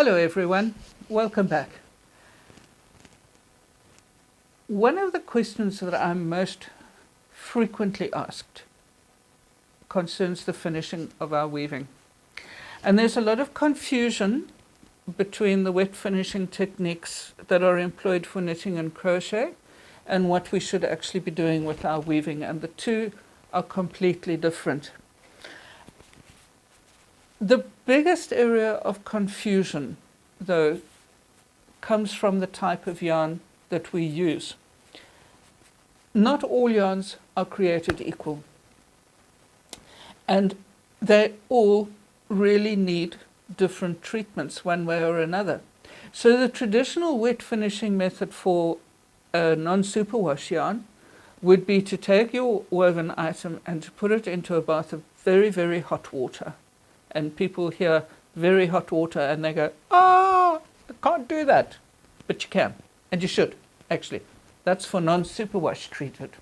Hello everyone, welcome back. One of the questions that I'm most frequently asked concerns the finishing of our weaving. And there's a lot of confusion between the wet finishing techniques that are employed for knitting and crochet and what we should actually be doing with our weaving, and the two are completely different. The biggest area of confusion, though, comes from the type of yarn that we use. Not all yarns are created equal, and they all really need different treatments one way or another. So the traditional wet finishing method for a non-superwash yarn would be to take your woven item and to put it into a bath of very, very hot water. And people hear very hot water and they go, I can't do that. But you can, and you should, actually. That's for non-superwash treated.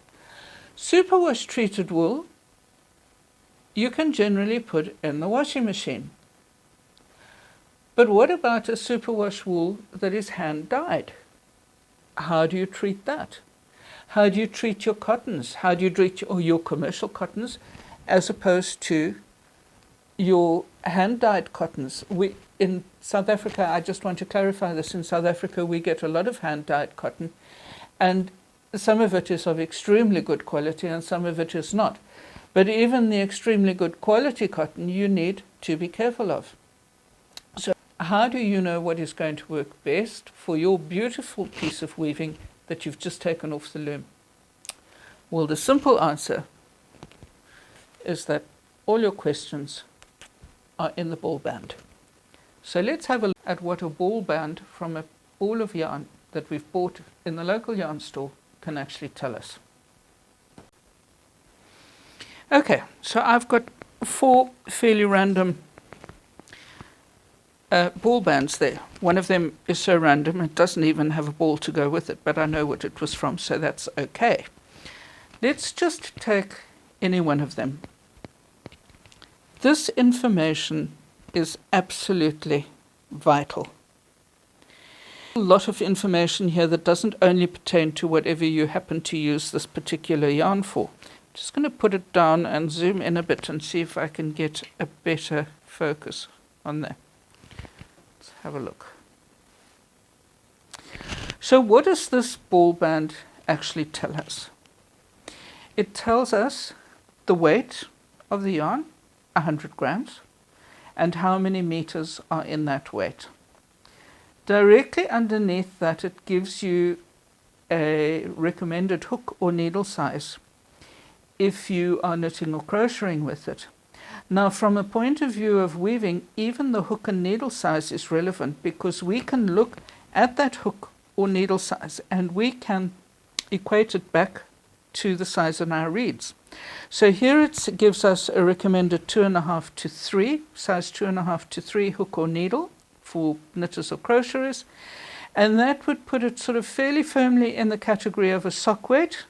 Superwash treated wool, you can generally put in the washing machine. But what about a superwash wool that is hand dyed? How do you treat that? How do you treat your cottons? How do you treat your commercial cottons as opposed to your hand-dyed cottons? In South Africa, I just want to clarify this, in South Africa we get a lot of hand-dyed cotton, and some of it is of extremely good quality and some of it is not. But even the extremely good quality cotton you need to be careful of. So how do you know what is going to work best for your beautiful piece of weaving that you've just taken off the loom? Well, the simple answer is that all your questions are in the ball band. So let's have a look at what a ball band from a ball of yarn that we've bought in the local yarn store can actually tell us. Okay, so I've got 4 fairly random ball bands there. One of them is so random it doesn't even have a ball to go with it, but I know what it was from, so that's okay. Let's just take any one of them. This information is absolutely vital. A lot of information here that doesn't only pertain to whatever you happen to use this particular yarn for. I'm just going to put it down and zoom in a bit and see if I can get a better focus on that. Let's have a look. So what does this ball band actually tell us? It tells us the weight of the yarn, 100 grams, and how many meters are in that weight. Directly underneath that, it gives you a recommended hook or needle size if you are knitting or crocheting with it. Now, from a point of view of weaving, even the hook and needle size is relevant, because we can look at that hook or needle size and we can equate it back to the size on our reeds. So here it gives us a recommended 2.5 to 3, size 2.5 to 3 hook or needle for knitters or crocheters, and that would put it sort of fairly firmly in the category of a sock weight,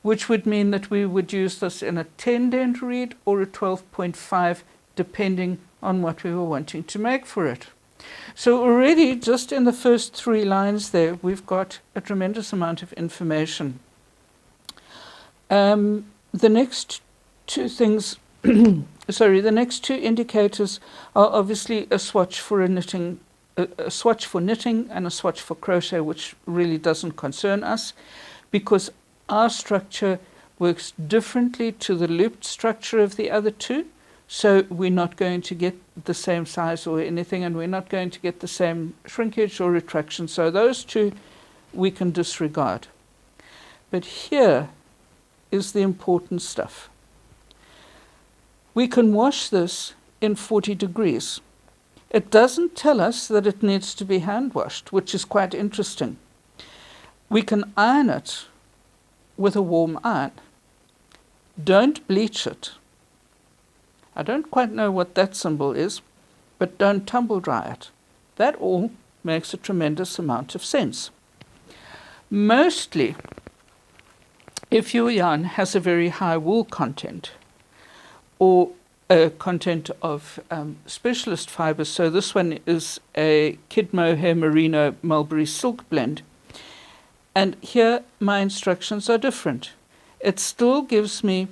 which would mean that we would use this in a 10-dent reed or a 12.5, depending on what we were wanting to make for it. So already, just in the first 3 lines there, we've got a tremendous amount of information. The next 2 things, the next 2 indicators are obviously a swatch for knitting and a swatch for crochet, which really doesn't concern us, because our structure works differently to the looped structure of the other 2. So we're not going to get the same size or anything, and we're not going to get the same shrinkage or retraction. So those 2 we can disregard. But here is the important stuff. We can wash this in 40 degrees. It doesn't tell us that it needs to be hand washed, which is quite interesting. We can iron it with a warm iron. Don't bleach it. I don't quite know what that symbol is, but don't tumble dry it. That all makes a tremendous amount of sense. Mostly, if your yarn has a very high wool content, or content of specialist fibers. So this one is a kid mohair merino mulberry silk blend. And here my instructions are different. It still gives me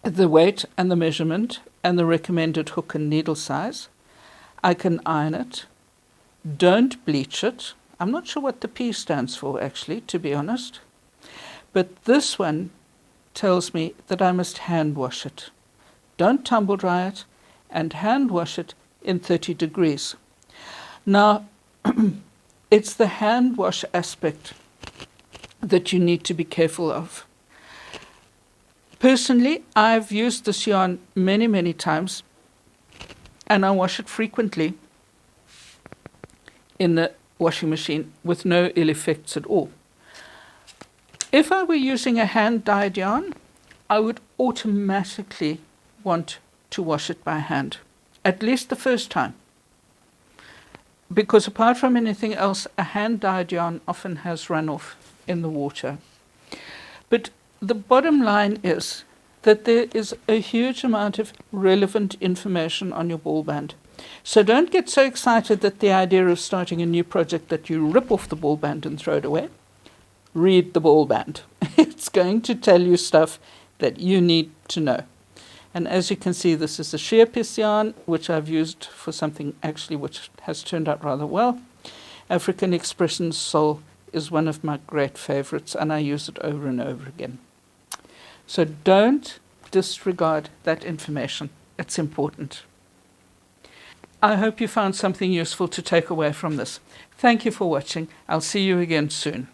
the weight and the measurement and the recommended hook and needle size. I can iron it. Don't bleach it. I'm not sure what the P stands for, actually, to be honest. But this one tells me that I must hand wash it. Don't tumble dry it, and hand wash it in 30 degrees. Now, it's the hand wash aspect that you need to be careful of. Personally, I've used this yarn many, many times, and I wash it frequently in the washing machine with no ill effects at all. If I were using a hand-dyed yarn, I would automatically want to wash it by hand, at least the first time. Because apart from anything else, a hand-dyed yarn often has runoff in the water. But the bottom line is that there is a huge amount of relevant information on your ball band. So don't get so excited that the idea of starting a new project that you rip off the ball band and throw it away. Read the ball band. It's going to tell you stuff that you need to know. And as you can see, this is a sheer piece yarn, which I've used for something actually which has turned out rather well. African Expression Soul is one of my great favorites, and I use it over and over again. So don't disregard that information. It's important. I hope you found something useful to take away from this. Thank you for watching. I'll see you again soon.